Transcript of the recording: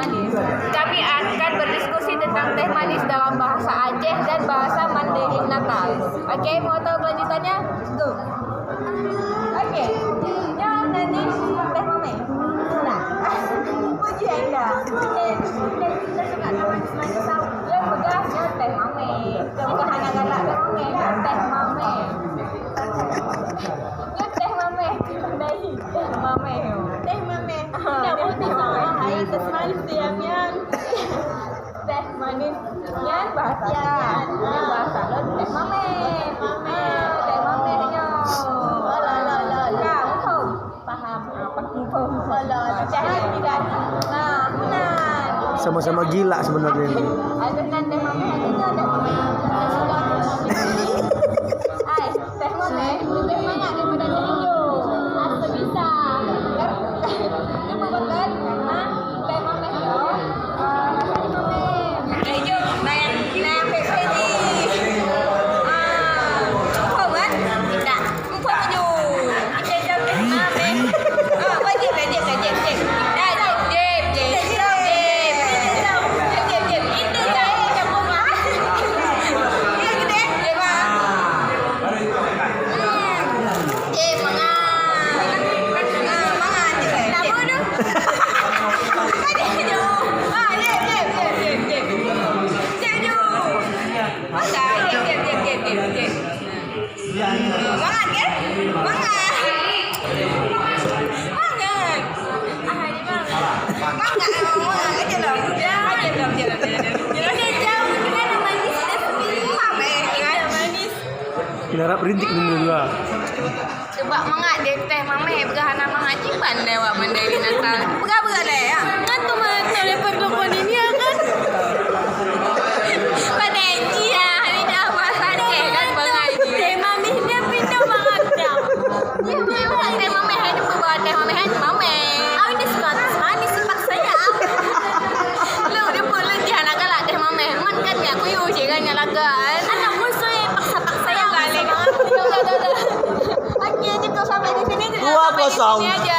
manis. Kami akan berdiskusi tentang teh manis dalam bahasa Aceh dan bahasa Mandarin Natal. Oke, mau tahu kelanjutannya? Go. Oke. Yang nanti teh mame. Nah, puji Anda. Kita suka manis-manis tahu. Yang megahnya teh mame. Bukan hanya galak teh mame, teh mame. Yang teh mame, dari teh mame. Teh mame. Tidak mau teh mame. Hai, teh manis yang teh manis yang bahasa yang bahasa lo teh mame. Mame, teh mame nya. Paham apa info tidak. Nah, benar. Sama-sama gila sebenarnya ini. Ada teh mame, ada teh mame. Hai, teh mame, lebih banyak daripada teh hijau. Asal bisa. Itu bukan karena teh mame itu rasanya mame. Teh hijau, nah PP ni. Kau kan? Tidak. Kau maju. Kita jam teh mame. Wajib. Kinarap rintik dulu dua. Coba mangak deh teh mame begahana mangajiban dewa Mandarin Natal. Begah deh ya. Ngantu mantu lepas dokon ini ya kan. Pada dia hari dah bahasa Aceh kan bangaji. Teh mame dia pindah mangaknya. Dia memang teh mame hari bawa teh mame hari mame. Aw ini suka manis paksanya. Lu dia pulang dia nak galak teh mame. Man kan ya aku yo kan nyalakan. Anak musuh paksa-paksa yang kali. Oke, cukup sampai di sini. 2-0.